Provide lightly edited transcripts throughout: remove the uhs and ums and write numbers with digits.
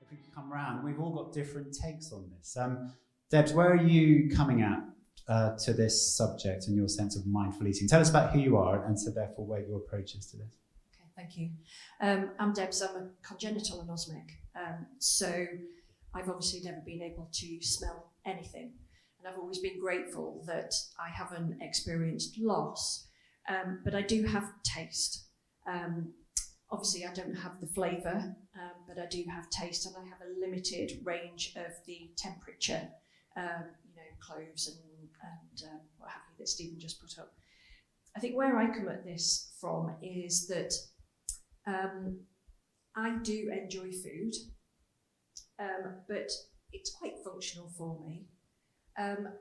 if we could come round, we've all got different takes on this. Debs, where are you coming at to this subject and your sense of mindful eating? Tell us about who you are and so therefore where your approach is to this. Okay, thank you. I'm Debs. I'm a congenital anosmic. So I've obviously never been able to smell anything. And I've always been grateful that I haven't experienced loss. But I do have taste. Obviously, I don't have the flavour, but I do have taste, and I have a limited range of the temperature, cloves and what have you that Stephen just put up. I think where I come at this from is that I do enjoy food, but it's quite functional for me.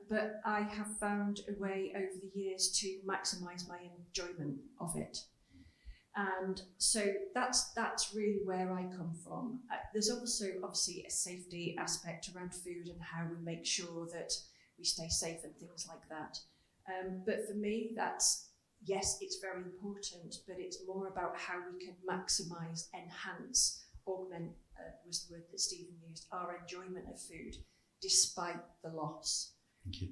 But I have found a way over the years to maximise my enjoyment of it. And so that's really where I come from. There's also obviously a safety aspect around food and how we make sure that we stay safe and things like that. But for me, yes, it's very important, but it's more about how we can maximise, enhance, augment, was the word that Stephen used, our enjoyment of food, despite the loss. Thank you.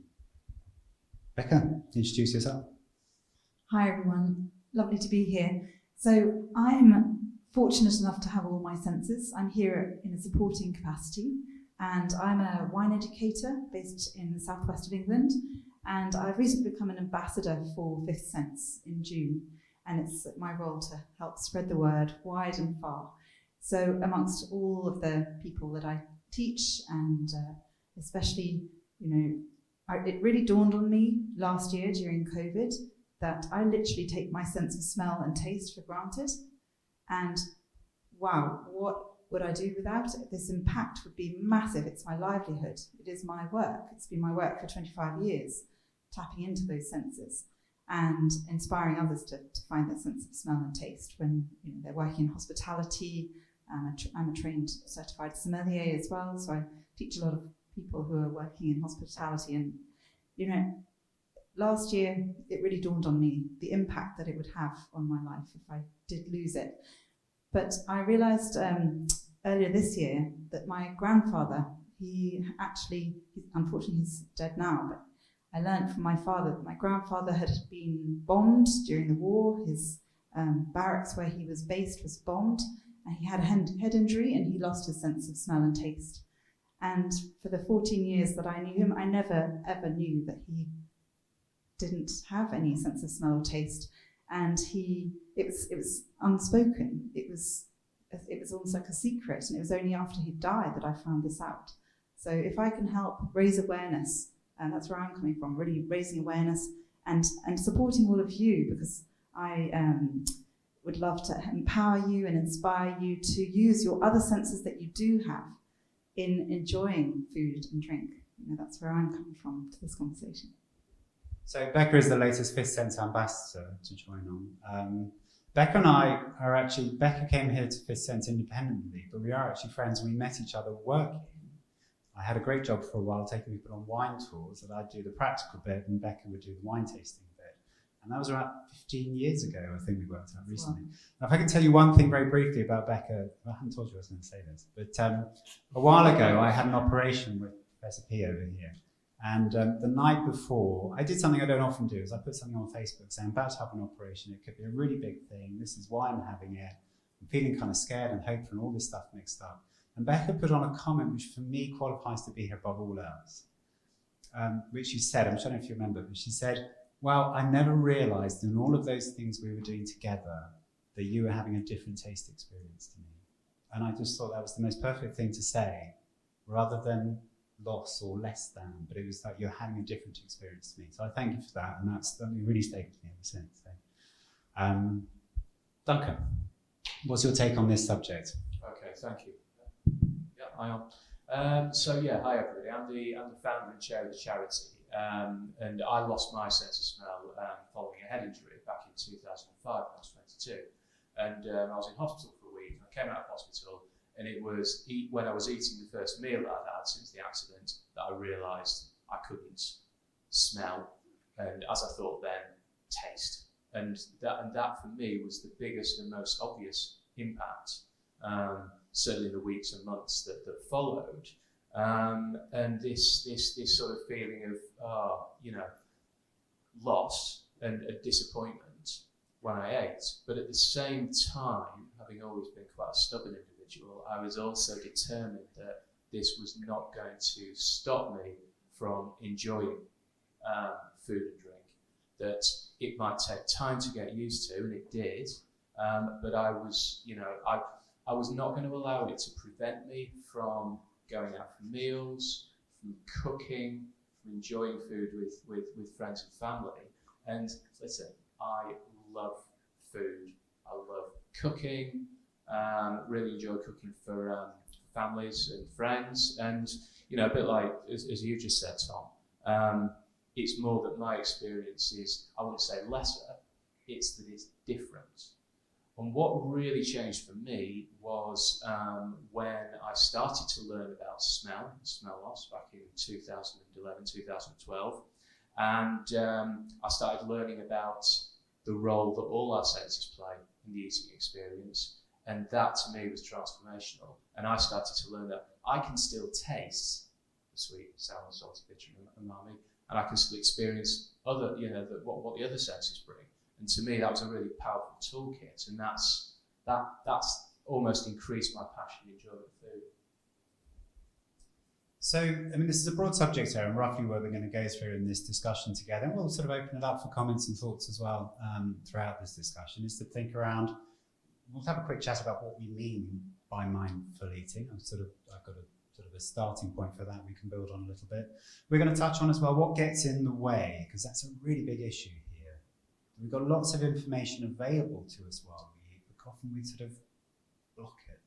Becca, introduce yourself. Hi everyone, lovely to be here. So I'm fortunate enough to have all my senses. I'm here in a supporting capacity, and I'm a wine educator based in the southwest of England, and I've recently become an ambassador for Fifth Sense in June, and it's my role to help spread the word wide and far. So amongst all of the people that I teach, and especially, it really dawned on me last year during COVID that I literally take my sense of smell and taste for granted. And wow, what would I do without it? This impact would be massive. It's my livelihood. It is my work. It's been my work for 25 years, tapping into those senses and inspiring others to find that sense of smell and taste when they're working in hospitality. I'm a trained certified sommelier as well, so I teach a lot of people who are working in hospitality. And last year it really dawned on me the impact that it would have on my life if I did lose it. But I realised earlier this year that my grandfather, unfortunately he's dead now, but I learned from my father that my grandfather had been bombed during the war. His barracks where he was based was bombed, and he had a head injury, and he lost his sense of smell and taste. And for the 14 years that I knew him, I never ever knew that he didn't have any sense of smell or taste. And it was unspoken. It was almost like a secret, and it was only after he died that I found this out. So if I can help raise awareness, and that's where I'm coming from, really raising awareness and supporting all of you, because I would love to empower you and inspire you to use your other senses that you do have in enjoying food and drink. That's where I'm coming from to this conversation. So Becca is the latest Fifth Sense ambassador to join on. Becca and I are actually, Becca came here to Fifth Sense independently, but we are actually friends. We met each other working. I had a great job for a while taking people on wine tours, that I'd do the practical bit and Becca would do the wine tasting bit. And that was about 15 years ago, I think we worked out recently. Wow. Now, if I can tell you one thing very briefly about Becca, I haven't told you I was going to say this, but a while ago I had an operation with Professor P over here. And the night before, I did something I don't often do, is I put something on Facebook saying, I'm about to have an operation, it could be a really big thing, this is why I'm having it, I'm feeling kind of scared and hopeful and all this stuff mixed up. And Becca put on a comment which for me qualifies to be here above all else, which she said, I'm not sure if you remember, but she said, well, I never realised in all of those things we were doing together that you were having a different taste experience to me. And I just thought that was the most perfect thing to say, rather than loss or less than, but it was like you're having a different that's to me. So I thank you for that, and that's really stayed with me ever since. So, Duncan, what's your take on this subject? Okay, thank you. Yeah, I am. Hi everybody. I'm the founder and chair of the charity, and I lost my sense of smell following a head injury back in 2005 when I was 22, and I was in hospital for a week. I came out of hospital, and it was when I was eating the first meal that I'd had since the accident that I realised I couldn't smell, and as I thought then, taste. And that for me was the biggest and most obvious impact. certainly the weeks and months that followed. And this sort of feeling of, loss and disappointment when I ate. But at the same time, having always been quite a stubborn individual, I was also determined that this was not going to stop me from enjoying food and drink. That it might take time to get used to, and it did. But I was, I was not going to allow it to prevent me from going out for meals, from cooking, from enjoying food with friends and family. And listen, I love food. I love cooking. Really enjoy cooking for families and friends. And a bit like as you just said, Tom. It's more that my experience is, I wouldn't say lesser. It's that it's different. And what really changed for me was when I started to learn about smell loss back in 2011, 2012. And I started learning about the role that all our senses play in the eating experience. And that to me was transformational. And I started to learn that I can still taste the sweet, sour, salty, bitter, and umami, and I can still experience other, what the other senses bring. And to me, that was a really powerful toolkit, and that's almost increased my passion and enjoyment of food. So, this is a broad subject here, and roughly what we're going to go through in this discussion together, and we'll sort of open it up for comments and thoughts as well throughout this discussion, is to think around, we'll have a quick chat about what we mean by mindful eating. I've got a starting point for that we can build on a little bit. We're going to touch on as well what gets in the way, because that's a really big issue here. We've got lots of information available to us while we eat, but often we sort of block it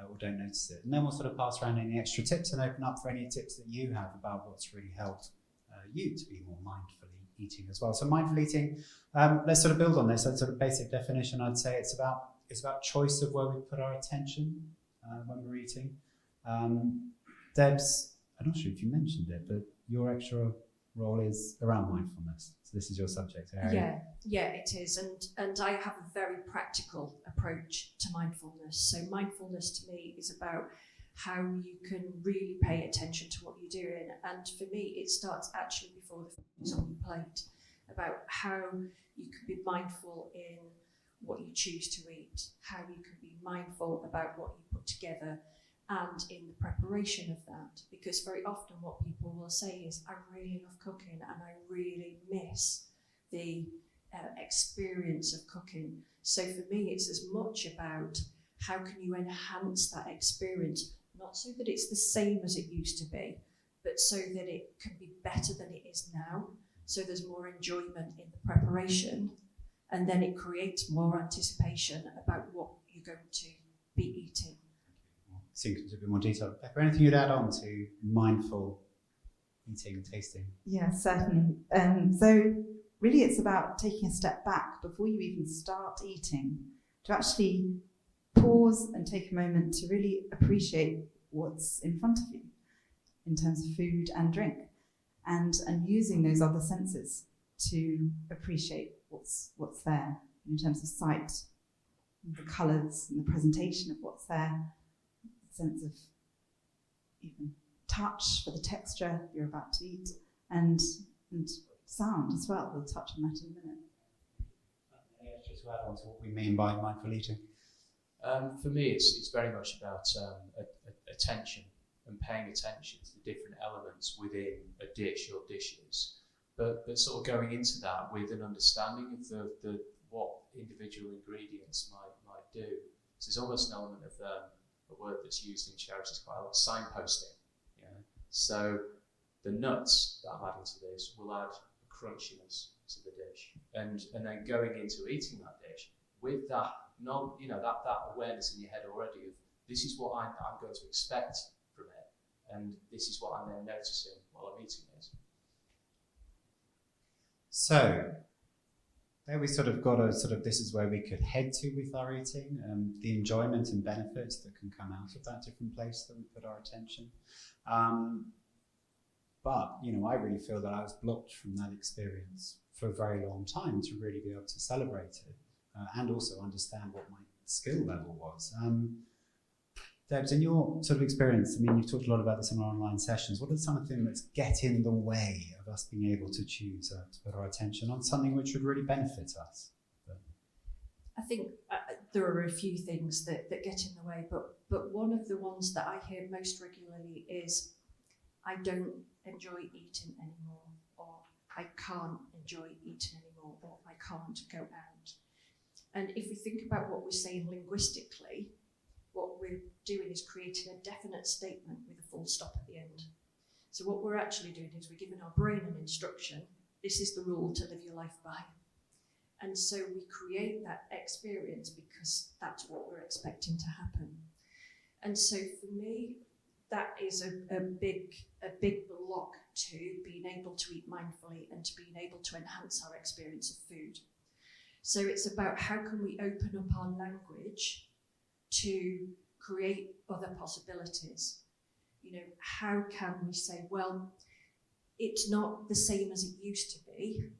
or don't notice it. And then we'll sort of pass around any extra tips and open up for any tips that you have about what's really helped you to be more mindfully eating as well. So mindful eating, let's sort of build on this. That sort of basic definition, I'd say it's about choice of where we put our attention when we're eating. Debs, I'm not sure if you mentioned it, but your extra role is around mindfulness. So this is your subject area. Yeah, it is. And I have a very practical approach to mindfulness. So mindfulness to me is about how you can really pay attention to what you're doing. And for me, it starts actually before the food is on your plate, about how you can be mindful in what you choose to eat, how you can be mindful about what you put together, and in the preparation of that. Because very often what people will say is, I really love cooking and I really miss the experience of cooking. So for me, it's as much about how can you enhance that experience, not so that it's the same as it used to be, but so that it can be better than it is now. So there's more enjoyment in the preparation, and then it creates more anticipation about what you're going to be eating. Seeing into a bit more detail. Pepper, anything you'd add on to mindful eating and tasting? Yeah, certainly. So really it's about taking a step back before you even start eating, to actually pause and take a moment to really appreciate what's in front of you in terms of food and drink, and using those other senses to appreciate what's there in terms of sight, the colours and the presentation of what's there, sense of even touch for the texture you're about to eat, and sound as well. We'll touch on that in a minute. Any extra to add on to what we mean by mindful eating? For me, it's very much about attention and paying attention to the different elements within a dish or dishes, but sort of going into that with an understanding of the what individual ingredients might do. So there's almost an element of a word that's used in charities quite a lot, signposting. Yeah. So the nuts that I'm adding to this will add a crunchiness to the dish, and then going into eating that dish with that that awareness in your head already of this is what I'm going to expect from it, and this is what I'm then noticing while I'm eating it. So there we sort of got this is where we could head to with our eating, the enjoyment and benefits that can come out of that different place that we put our attention. But I really feel that I was blocked from that experience for a very long time to really be able to celebrate it and also understand what my skill level was. Debs, in your sort of experience, I mean, you've talked a lot about this in our online sessions. What are some of the things that get in the way of us being able to choose to put our attention on something which would really benefit us? I think there are a few things that get in the way, but one of the ones that I hear most regularly is, I don't enjoy eating anymore, or I can't enjoy eating anymore, or I can't go out. And if we think about what we're saying linguistically, what we're doing is creating a definite statement with a full stop at the end. So what we're actually doing is we're giving our brain an instruction. This is the rule to live your life by. And so we create that experience because that's what we're expecting to happen. And so for me, that is a big block to being able to eat mindfully and to being able to enhance our experience of food. So it's about how can we open up our language to create other possibilities. You know, how can we say, well, it's not the same as it used to be,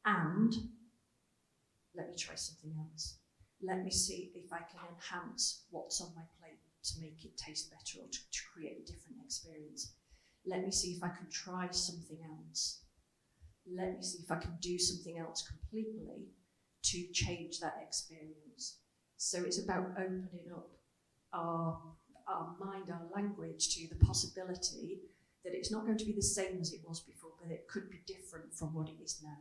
and let me try something else. Let me see if I can enhance what's on my plate to make it taste better or to create a different experience. Let me see if I can try something else. Let me see if I can do something else completely to change that experience. So it's about opening up our mind, our language to the possibility that it's not going to be the same as it was before, but it could be different from what it is now.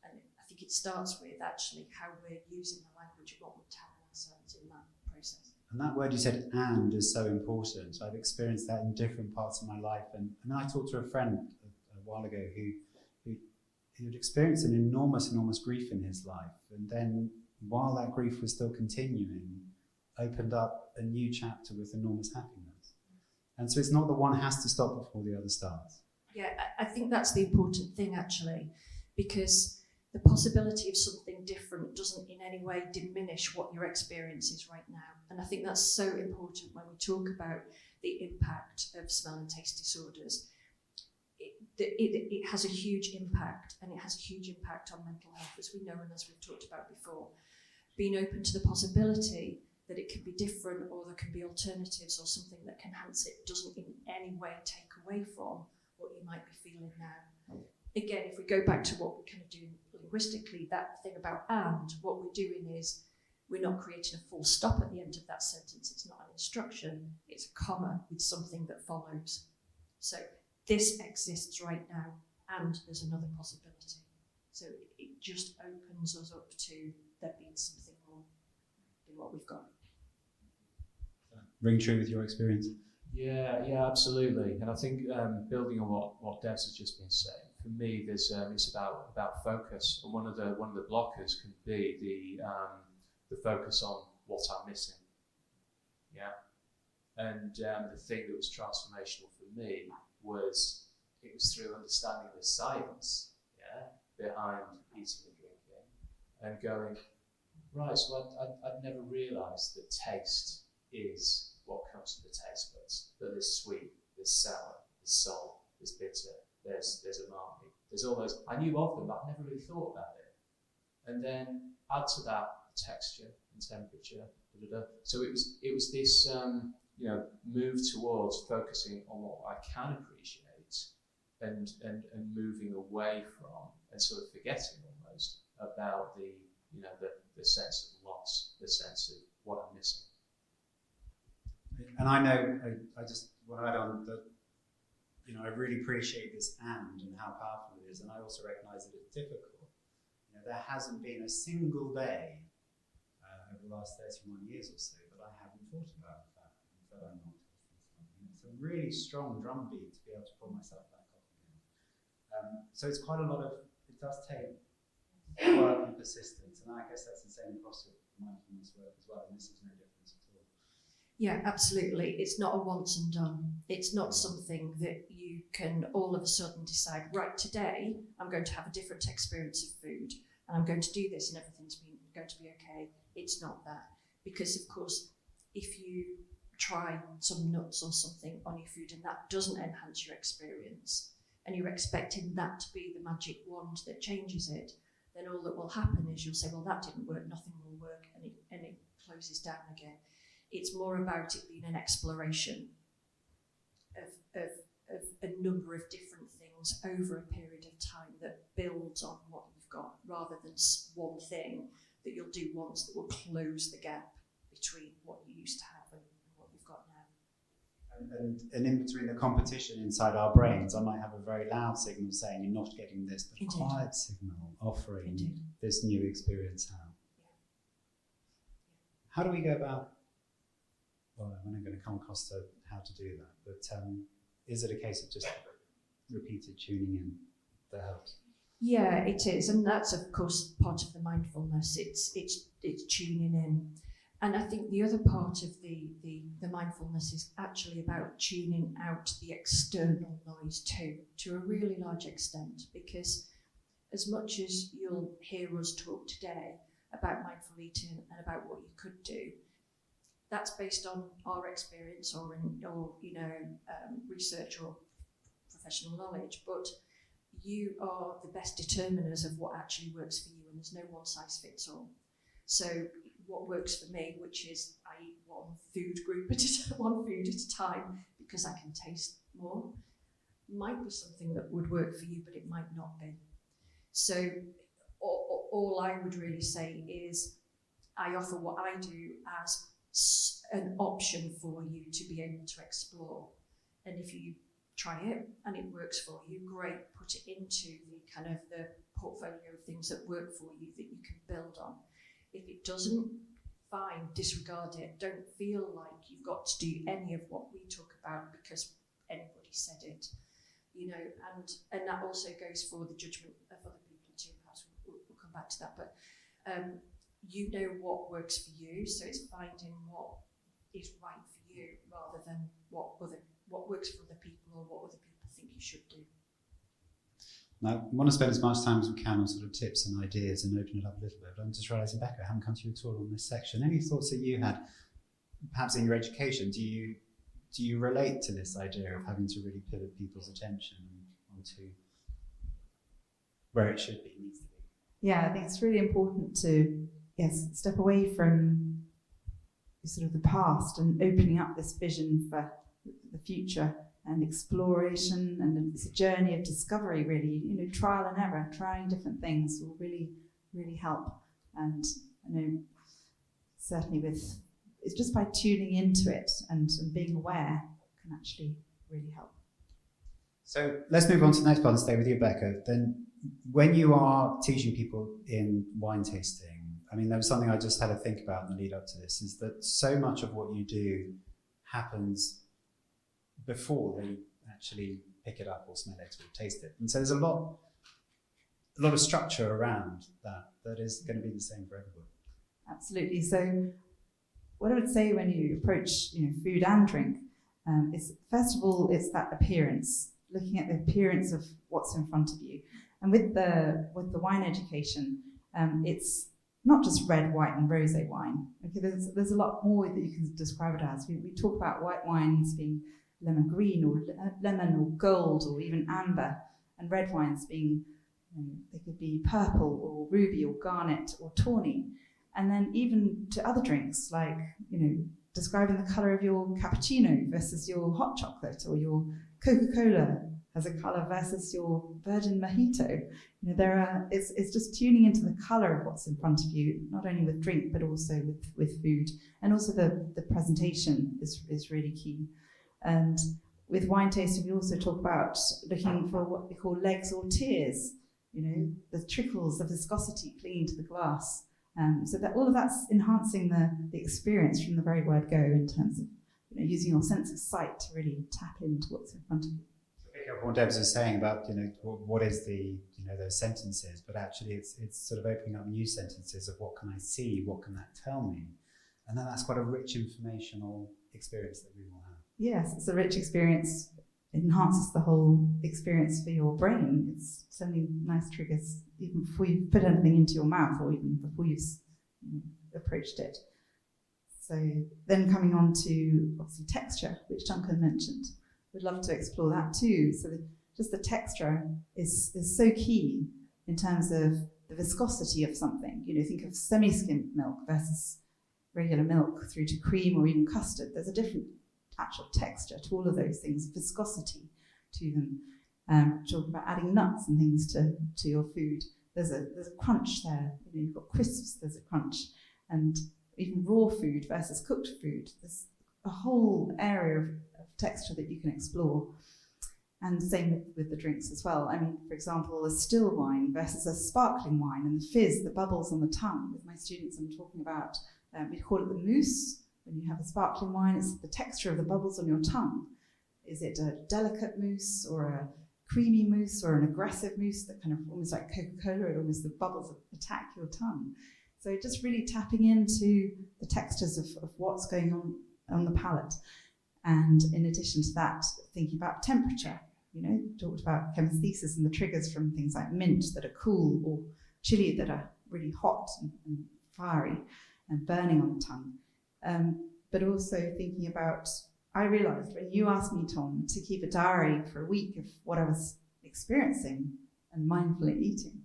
And I think it starts with actually how we're using the language and what we're telling ourselves in that process. And that word you said, "and," is so important. I've experienced that in different parts of my life. And I talked to a friend a while ago who had experienced an enormous grief in his life. And then while that grief was still continuing, opened up a new chapter with enormous happiness. And so it's not that one has to stop before the other starts. Yeah, I think that's the important thing actually, because the possibility of something different doesn't in any way diminish what your experience is right now. And I think that's so important when we talk about the impact of smell and taste disorders. It has a huge impact, and it has a huge impact on mental health, as we know and as we've talked about before. Being open to the possibility that it can be different, or there can be alternatives or something that can enhance it doesn't in any way take away from what you might be feeling now. Again, if we go back to what we're kind of doing linguistically, that thing about "and," what we're doing is we're not creating a full stop at the end of that sentence. It's not an instruction, it's a comma with something that follows. So this exists right now, and there's another possibility. So it just opens us up to there being something more than what we've got. Ring true with your experience? Yeah, absolutely. And I think building on what Debs has just been saying, for me, there's it's about focus. And one of the blockers can be the focus on what I'm missing. Yeah, and the thing that was transformational for me was through understanding the science, behind eating and drinking, and going, right. So I'd never realised that taste is what comes to the taste buds. That there's sweet, there's sour, there's salt, there's bitter, there's umami, there's all those. I knew of them, but I'd never really thought about it. And then add to that texture and temperature. So it was this move towards focusing on what I can appreciate and moving away from and sort of forgetting almost about the sense of loss, the sense of what I'm missing. And I know, I just want to add on that, I really appreciate this and how powerful it is, and I also recognise that it's difficult. There hasn't been a single day over the last 31 years or so that I haven't thought about that and that I'm not. It's a really strong drumbeat to be able to pull myself back up again. So it's quite a lot of, it does take work and persistence, and I guess that's the same across mindfulness work as well, and this is no different at all. Yeah, absolutely. It's not a once and done. It's not something that you can all of a sudden decide, right, today I'm going to have a different experience of food and I'm going to do this and everything's going to be okay. It's not that. Because, of course, if you try some nuts or something on your food and that doesn't enhance your experience and you're expecting that to be the magic wand that changes it, then all that will happen is you'll say, well, that didn't work, nothing will work, and it closes down again. It's more about it being an exploration of a number of different things over a period of time that builds on what you've got, rather than one thing that you'll do once that will close the gap between what you used to have and what you've got now. And in between the competition inside our brains, I might have a very loud signal saying you're not getting this, but a quiet signal offering this new experience out. How do we go about, well, we're not going to come across to how to do that, but is it a case of just repeated tuning in that helps? Yeah, it is, and that's of course part of the mindfulness. It's tuning in, and I think the other part of the mindfulness is actually about tuning out the external noise too, to a really large extent, because as much as you'll hear us talk today about mindful eating and about what you could do, that's based on our experience or research or professional knowledge, but you are the best determiners of what actually works for you, and there's no one size fits all. So what works for me, which is I eat one food at a time because I can taste more, might be something that would work for you, but it might not be. So all I would really say is I offer what I do as an option for you to be able to explore, and if you try it and it works for you, great, put it into the kind of the portfolio of things that work for you that you can build on. If it doesn't, fine, disregard it. Don't feel like you've got to do any of what we talk about because anybody said it, and that also goes for the judgment of other people too. Perhaps we'll come back to that, but you know what works for you, so it's finding what is right for you rather than what works for other people or what other people think you should do. Now, I want to spend as much time as we can on sort of tips and ideas and open it up a little bit, but I'm just realising, Becca, I haven't come to you at all on this section. Any thoughts that you had, perhaps in your education, do you relate to this idea of having to really pivot people's attention onto where it should be, needs to be? Yeah, I think it's really important to, step away from sort of the past and opening up this vision for the future and exploration, and it's a journey of discovery, really. Trial and error, trying different things will really, really help. And I know certainly it's just by tuning into it and being aware can actually really help. So let's move on to the next part and stay with you, Becca. Then when you are teaching people in wine tasting, I mean, there was something I just had to think about in the lead up to this, is that so much of what you do happens before they actually pick it up or smell it or taste it. And so there's a lot of structure around that is going to be the same for everybody. Absolutely. So what I would say when you approach food and drink is, first of all, it's that appearance, looking at the appearance of what's in front of you. And with the wine education, it's not just red, white, and rosé wine. Okay, there's a lot more that you can describe it as. We talk about white wines being lemon green or lemon or gold or even amber, and red wines being, they could be purple or ruby or garnet or tawny. And then even to other drinks, like, describing the colour of your cappuccino versus your hot chocolate, or your Coca-Cola has a colour versus your virgin mojito. It's just tuning into the colour of what's in front of you, not only with drink, but also with food. And also the presentation is really key. And with wine tasting, we also talk about looking for what we call legs or tears, the trickles of viscosity clinging to the glass. So that all of that's enhancing the experience from the very word go, in terms of using your sense of sight to really tap into what's in front of you. Pick up what Debs was saying about what is the those sentences, but actually it's sort of opening up new sentences of what can I see, what can that tell me, and then that's quite a rich informational experience that we will have. Yes, it's a rich experience. It enhances the whole experience for your brain. It's sending nice triggers even before you put anything into your mouth, or even before you've approached it. So then coming on to obviously texture, which Duncan mentioned. We'd love to explore that too. So just the texture is so key in terms of the viscosity of something. Think of semi-skimmed milk versus regular milk through to cream or even custard, there's a different actual texture to all of those things, viscosity to them. Talk about adding nuts and things to your food. There's a crunch there. You've got crisps, there's a crunch. And even raw food versus cooked food. There's a whole area of texture that you can explore. And same with the drinks as well. I mean, for example, a still wine versus a sparkling wine, and the fizz, the bubbles on the tongue. With my students, I'm talking about, we call it the mousse. When you have a sparkling wine, it's the texture of the bubbles on your tongue. Is it a delicate mousse or a creamy mousse or an aggressive mousse that kind of almost like Coca-Cola, it almost the bubbles attack your tongue. So just really tapping into the textures of what's going on the palate. And in addition to that, thinking about temperature. Talked about chemesthesis and the triggers from things like mint that are cool or chili that are really hot and fiery and burning on the tongue. But also thinking about, I realised when you asked me, Tom, to keep a diary for a week of what I was experiencing and mindfully eating,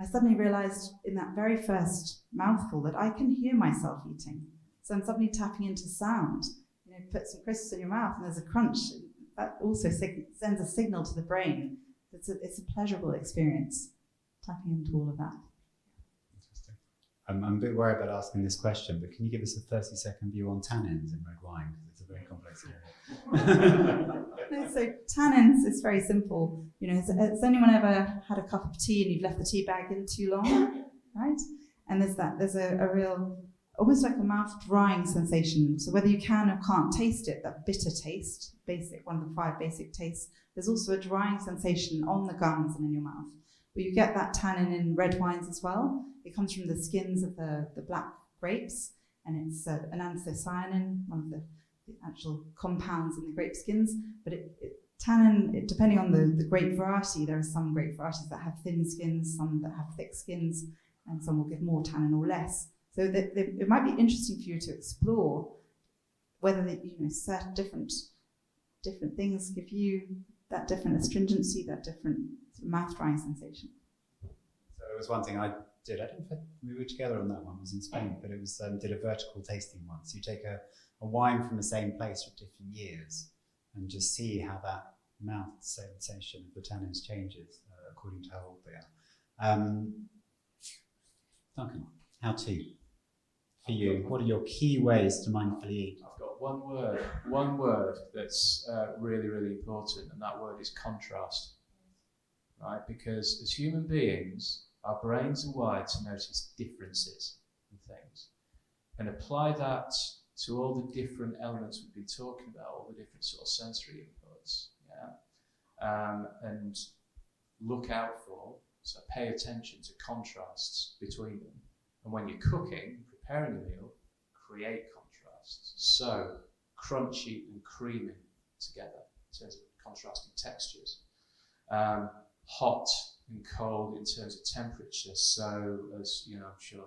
I suddenly realised in that very first mouthful that I can hear myself eating. So I'm suddenly tapping into sound. Put some crisps in your mouth and there's a crunch. That also sends a signal to the brain. It's a pleasurable experience, tapping into all of that. Interesting. I'm a bit worried about asking this question, but can you give us a 30-second view on tannins in red wine? Because it's a very complex area. No, so tannins is very simple. Has anyone ever had a cup of tea and you've left the tea bag in too long, right? And there's a real, almost like a mouth drying sensation. So whether you can or can't taste it, that bitter taste, one of the 5 basic tastes, there's also a drying sensation on the gums and in your mouth. But you get that tannin in red wines as well. It comes from the skins of the black grapes, and it's an anthocyanin, one of the actual compounds in the grape skins. But tannin, depending on the grape variety, there are some grape varieties that have thin skins, some that have thick skins, and some will give more tannin or less. So it might be interesting for you to explore whether certain different things give you that different astringency, that different mouth drying sensation. So it was one thing I did. I don't know if we were together on that one. It was in Spain, but it was did a vertical tasting once. You take a wine from the same place for different years and just see how that mouth sensation of the tannins changes according to how old they are. Duncan, how to? For you, what are your key ways to mindfully eat? I've got one word that's really, really important, and that word is contrast, right? Because as human beings, our brains are wired to notice differences in things and apply that to all the different elements we've been talking about, all the different sort of sensory inputs, and look out for, so pay attention to contrasts between them. And when you're cooking, preparing a meal, create contrasts. So crunchy and creamy together in terms of contrasting textures. Hot and cold in terms of temperature. So as I'm sure,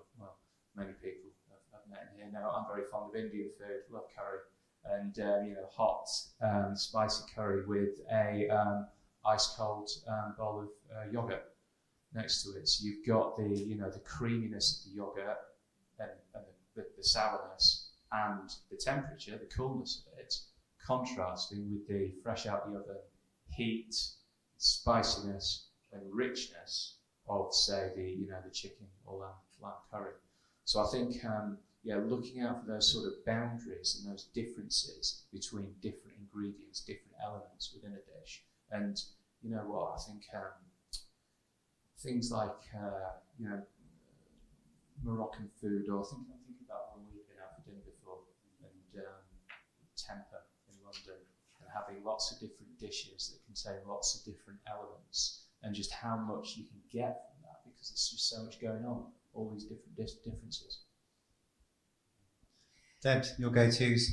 many people have met in here know, I'm very fond of Indian food, love curry, and hot spicy curry with a ice cold bowl of yogurt next to it. So you've got the creaminess of the yogurt and the sourness and the temperature, the coolness of it, contrasting with the fresh out the oven heat, spiciness and richness of, say, the chicken or lamb curry. So I think looking out for those sort of boundaries and those differences between different ingredients, different elements within a dish. And you know what, I think things like Moroccan food, or I think about when we've been out for dinner before, and Temper in London, and having lots of different dishes that contain lots of different elements, and just how much you can get from that, because there's just so much going on, all these different differences. Debs, your go-tos?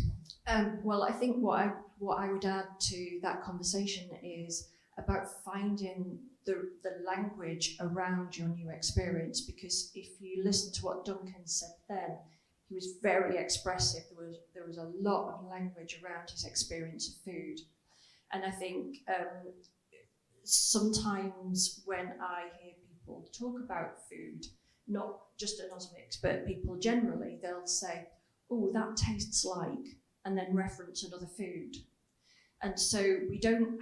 Well, I think what I would add to that conversation is about finding the language around your new experience, because if you listen to what Duncan said then, he was very expressive. There was a lot of language around his experience of food. And I think sometimes when I hear people talk about food, not just anosmics, but people generally, they'll say, oh, that tastes like, and then reference another food. And so we don't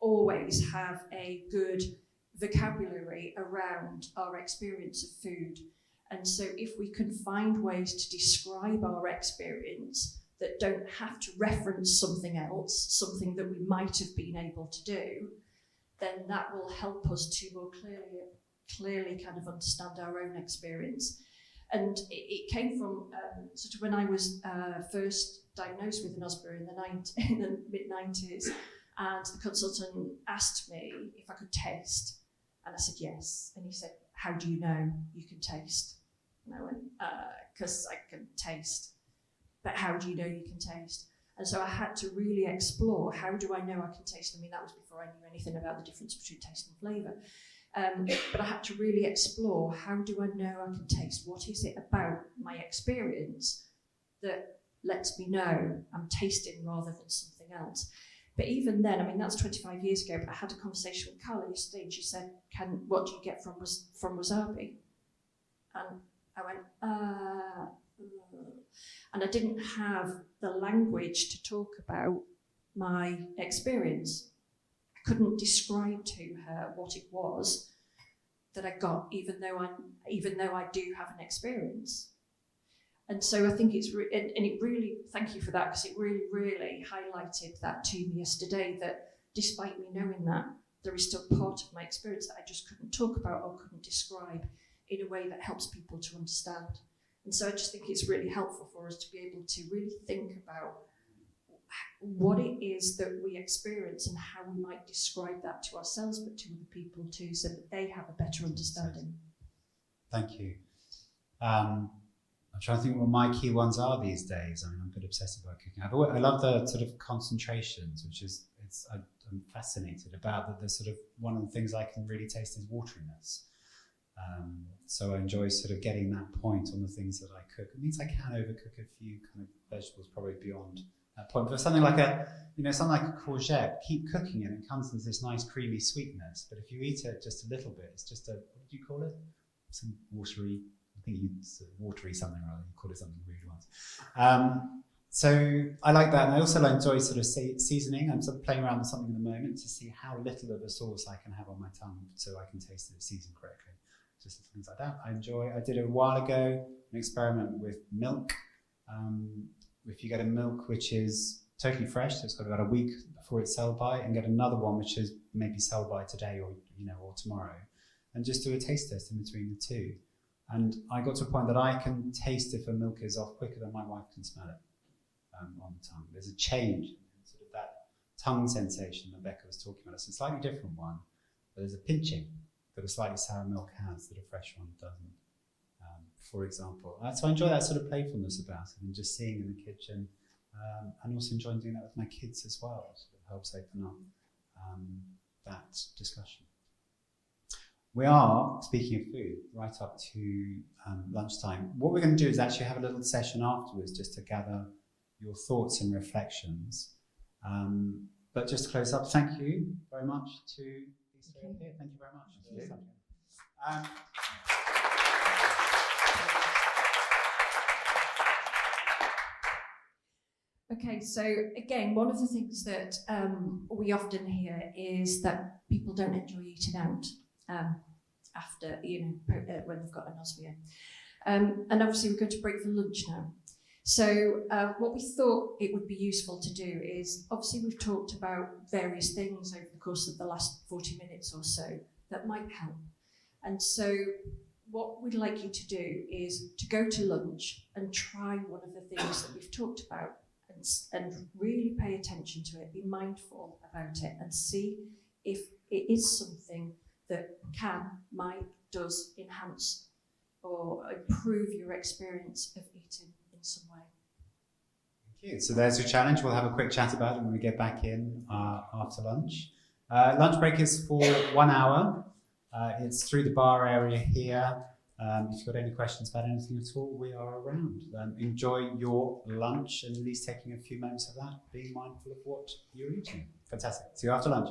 always have a good vocabulary around our experience of food. And so if we can find ways to describe our experience that don't have to reference something else, something that we might have been able to do, then that will help us to more clearly kind of understand our own experience. And it came from sort of when I was first diagnosed with an Osbury in the mid-90s, and the consultant asked me if I could taste, and I said yes. And he said, how do you know you can taste? And I went, because I can taste. But how do you know you can taste? And so I had to really explore, how do I know I can taste? I mean, that was before I knew anything about the difference between taste and flavour. But I had to really explore, how do I know I can taste? What is it about my experience that lets me know I'm tasting rather than something else? But even then, I mean, that's 25 years ago, but I had a conversation with Carla yesterday, and she said, what do you get from wasabi? And I went, and I didn't have the language to talk about my experience. I couldn't describe to her what it was that I got, even though I do have an experience. And so I think it's, and it really, thank you for that, because it really, really highlighted that to me yesterday, that despite me knowing that, there is still part of my experience that I just couldn't talk about or couldn't describe in a way that helps people to understand. And so I just think it's really helpful for us to be able to really think about what it is that we experience and how we might describe that to ourselves, but to other people too, so that they have a better understanding. Thank you. I'm trying to think what my key ones are these days. I mean, I'm a bit obsessive about cooking. I love the sort of concentrations, which is, I'm fascinated about that. The sort of, one of the things I can really taste is wateriness. So I enjoy sort of getting that point on the things that I cook. It means I can overcook a few kind of vegetables, probably beyond that point. But something like something like a courgette, keep cooking it, and it comes into this nice creamy sweetness. But if you eat it just a little bit, it's just what do you call it? Some watery, I think you watery something or other. You call it something rude once. So I like that, and I also enjoy sort of seasoning. I'm sort of playing around with something at the moment to see how little of a sauce I can have on my tongue, so I can taste it seasoned correctly. Just things like that. I did a while ago an experiment with milk. If you get a milk which is totally fresh, so it's got about a week before it's sell by, and get another one which is maybe sell by today or tomorrow, and just do a taste test in between the two. And I got to a point that I can taste if a milk is off quicker than my wife can smell it on the tongue. There's a change in sort of that tongue sensation that Becca was talking about. It's a slightly different one, but there's a pinching that a slightly sour milk has that a fresh one doesn't, for example. So I enjoy that sort of playfulness about it, and just seeing in the kitchen, and also enjoying doing that with my kids as well. It sort of helps open up that discussion. We are, speaking of food, right up to lunchtime. What we're going to do is actually have a little session afterwards just to gather your thoughts and reflections. But just to close up, thank you very much to these three up here. Thank you very much. Okay, so again, one of the things that we often hear is that people don't enjoy eating out after, when they've got an osmia. And obviously we're going to break for lunch now. So what we thought it would be useful to do is, obviously we've talked about various things over the course of the last 40 minutes or so that might help. And so what we'd like you to do is to go to lunch and try one of the things that we've talked about, and really pay attention to it, be mindful about it, and see if it is something that does enhance or improve your experience of eating in some way. Thank you. So there's your challenge. We'll have a quick chat about it when we get back in after lunch. Lunch break is for 1 hour. It's through the bar area here. If you've got any questions about anything at all, we are around. Enjoy your lunch, and at least taking a few moments of that, being mindful of what you're eating. Fantastic. See you after lunch.